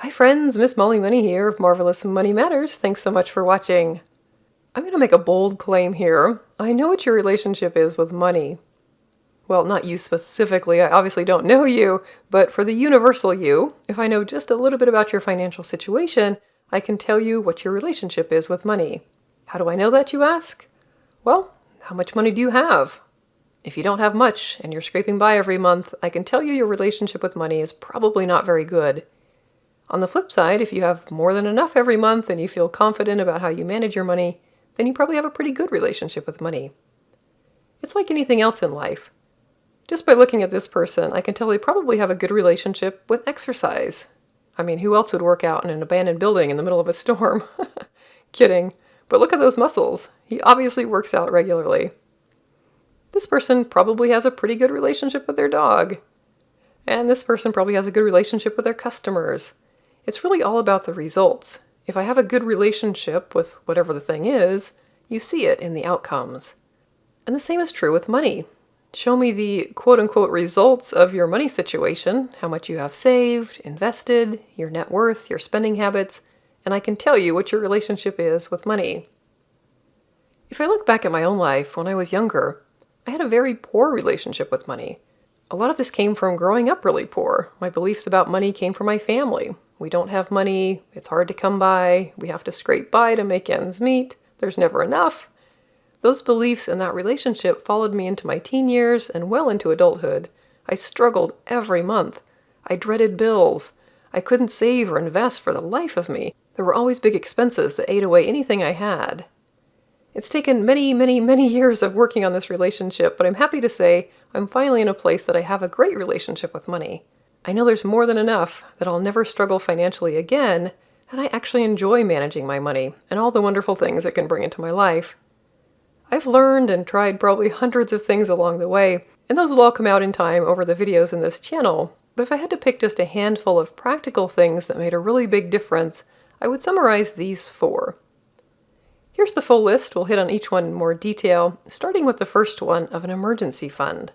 Hi friends, Miss Molly Money here of Marvelous Money Matters. Thanks so much for watching. I'm going to make a bold claim here. I know what your relationship is with money. Well, not you specifically, I obviously don't know you, but for the universal you, if I know just a little bit about your financial situation, I can tell you what your relationship is with money. How do I know that, you ask? Well, how much money do you have? If you don't have much and you're scraping by every month, I can tell you your relationship with money is probably not very good. On the flip side, if you have more than enough every month and you feel confident about how you manage your money, then you probably have a pretty good relationship with money. It's like anything else in life. Just by looking at this person, I can tell they probably have a good relationship with exercise. I mean, who else would work out in an abandoned building in the middle of a storm? Kidding. But look at those muscles. He obviously works out regularly. This person probably has a pretty good relationship with their dog. And this person probably has a good relationship with their customers. It's really all about the results. If I have a good relationship with whatever the thing is, you see it in the outcomes. And the same is true with money. Show me the quote-unquote results of your money situation, how much you have saved, invested, your net worth, your spending habits, and I can tell you what your relationship is with money. If I look back at my own life when I was younger, I had a very poor relationship with money. A lot of this came from growing up really poor. My beliefs about money came from my family. We don't have money, it's hard to come by, we have to scrape by to make ends meet, there's never enough. Those beliefs and that relationship followed me into my teen years and well into adulthood. I struggled every month. I dreaded bills. I couldn't save or invest for the life of me. There were always big expenses that ate away anything I had. It's taken many, many, many years of working on this relationship, but I'm happy to say I'm finally in a place that I have a great relationship with money. I know there's more than enough, that I'll never struggle financially again, and I actually enjoy managing my money and all the wonderful things it can bring into my life. I've learned and tried probably hundreds of things along the way, and those will all come out in time over the videos in this channel, but if I had to pick just a handful of practical things that made a really big difference, I would summarize these 4. Here's the full list. We'll hit on each one in more detail, starting with the first one of an emergency fund.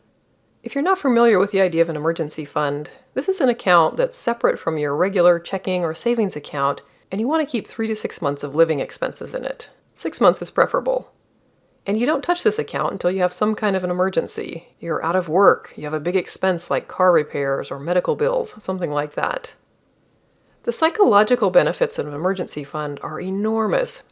If you're not familiar with the idea of an emergency fund, this is an account that's separate from your regular checking or savings account, and you want to keep 3 to 6 months of living expenses in it. 6 months is preferable. And you don't touch this account until you have some kind of an emergency. You're out of work, you have a big expense like car repairs or medical bills, something like that. The psychological benefits of an emergency fund are enormous.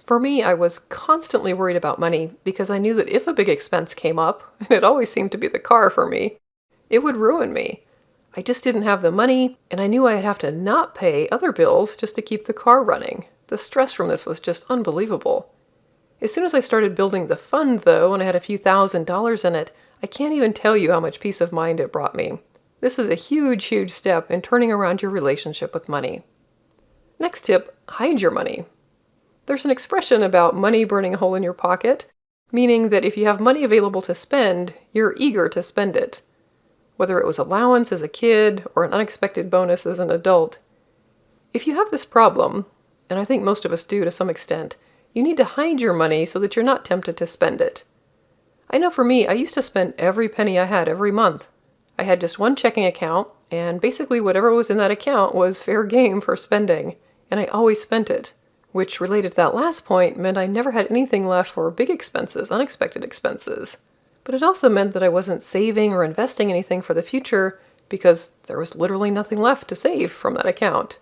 For me, I was constantly worried about money because I knew that if a big expense came up, and it always seemed to be the car for me, it would ruin me. I just didn't have the money, and I knew I'd have to not pay other bills just to keep the car running. The stress from this was just unbelievable. As soon as I started building the fund, though, and I had a few $1,000s in it, I can't even tell you how much peace of mind it brought me. This is a huge, huge step in turning around your relationship with money. Next tip, hide your money. There's an expression about money burning a hole in your pocket, meaning that if you have money available to spend, you're eager to spend it. Whether it was allowance as a kid or an unexpected bonus as an adult. If you have this problem, and I think most of us do to some extent, you need to hide your money so that you're not tempted to spend it. I know for me, I used to spend every penny I had every month. I had just one checking account, and basically whatever was in that account was fair game for spending, and I always spent it. Which, related to that last point, meant I never had anything left for big expenses, unexpected expenses. But it also meant that I wasn't saving or investing anything for the future because there was literally nothing left to save from that account.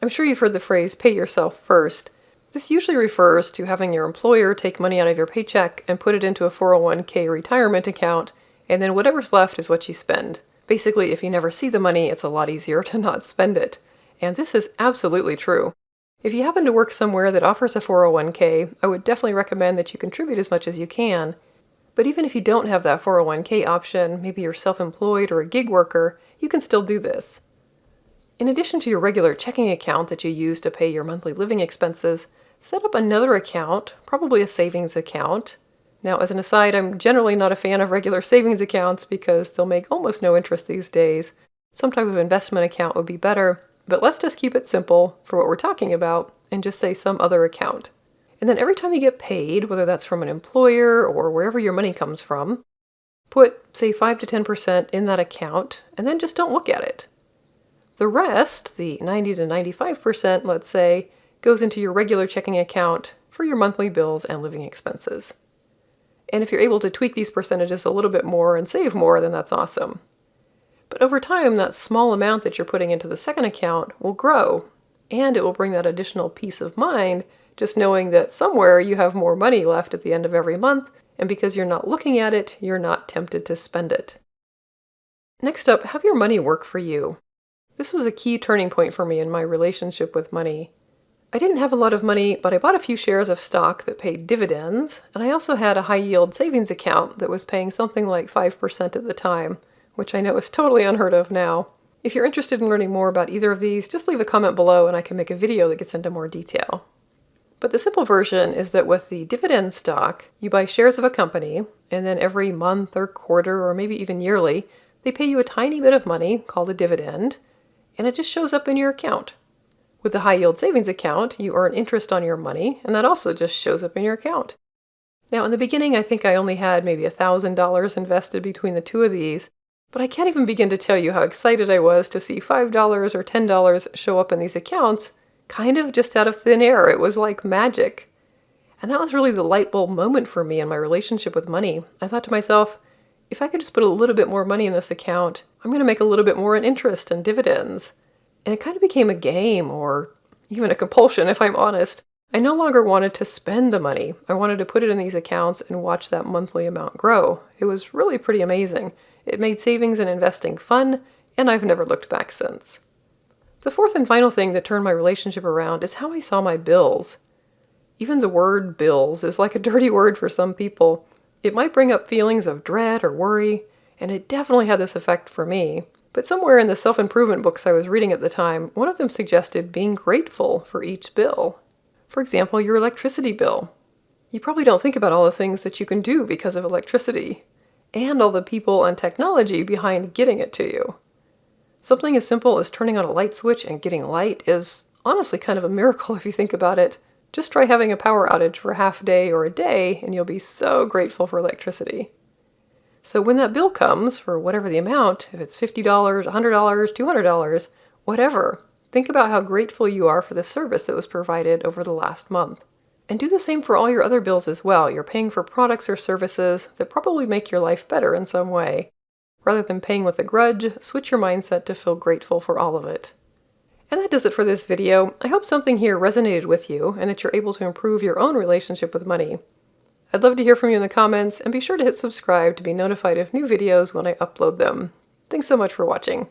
I'm sure you've heard the phrase, pay yourself first. This usually refers to having your employer take money out of your paycheck and put it into a 401k retirement account, and then whatever's left is what you spend. Basically, if you never see the money, it's a lot easier to not spend it. And this is absolutely true. If you happen to work somewhere that offers a 401k, I would definitely recommend that you contribute as much as you can. But even if you don't have that 401k option, maybe you're self-employed or a gig worker, you can still do this. In addition to your regular checking account that you use to pay your monthly living expenses, set up another account, probably a savings account. Now, as an aside, I'm generally not a fan of regular savings accounts because they'll make almost no interest these days. Some type of investment account would be better. But let's just keep it simple for what we're talking about and just say some other account. And then every time you get paid, whether that's from an employer or wherever your money comes from, put, say, 5 to 10% in that account and then just don't look at it. The rest, the 90 to 95%, let's say, goes into your regular checking account for your monthly bills and living expenses. And if you're able to tweak these percentages a little bit more and save more, then that's awesome. But over time, that small amount that you're putting into the second account will grow, and it will bring that additional peace of mind, just knowing that somewhere you have more money left at the end of every month, and because you're not looking at it, you're not tempted to spend it. Next up, have your money work for you. This was a key turning point for me in my relationship with money. I didn't have a lot of money, but I bought a few shares of stock that paid dividends, and I also had a high-yield savings account that was paying something like 5% at the time, which I know is totally unheard of now. If you're interested in learning more about either of these, just leave a comment below and I can make a video that gets into more detail. But the simple version is that with the dividend stock, you buy shares of a company, and then every month or quarter or maybe even yearly, they pay you a tiny bit of money called a dividend, and it just shows up in your account. With the high-yield savings account, you earn interest on your money, and that also just shows up in your account. Now, in the beginning, I think I only had maybe $1,000 invested between the two of these, but I can't even begin to tell you how excited I was to see $5 or $10 show up in these accounts, kind of just out of thin air. It was like magic. And that was really the light bulb moment for me in my relationship with money. I thought to myself, if I could just put a little bit more money in this account, I'm going to make a little bit more in interest and dividends. And it kind of became a game, or even a compulsion, if I'm honest. I no longer wanted to spend the money. I wanted to put it in these accounts and watch that monthly amount grow. It was really pretty amazing. It made savings and investing fun, and I've never looked back since. The fourth and final thing that turned my relationship around is how I saw my bills. Even the word bills is like a dirty word for some people. It might bring up feelings of dread or worry, and it definitely had this effect for me. But somewhere in the self-improvement books I was reading at the time, one of them suggested being grateful for each bill. For example, your electricity bill. You probably don't think about all the things that you can do because of electricity, and all the people and technology behind getting it to you. Something as simple as turning on a light switch and getting light is honestly kind of a miracle if you think about it. Just try having a power outage for half a day or a day, and you'll be so grateful for electricity. So when that bill comes, for whatever the amount, if it's $50, $100, $200, whatever, think about how grateful you are for the service that was provided over the last month. And do the same for all your other bills as well. You're paying for products or services that probably make your life better in some way. Rather than paying with a grudge, switch your mindset to feel grateful for all of it. And that does it for this video. I hope something here resonated with you and that you're able to improve your own relationship with money. I'd love to hear from you in the comments, and be sure to hit subscribe to be notified of new videos when I upload them. Thanks so much for watching.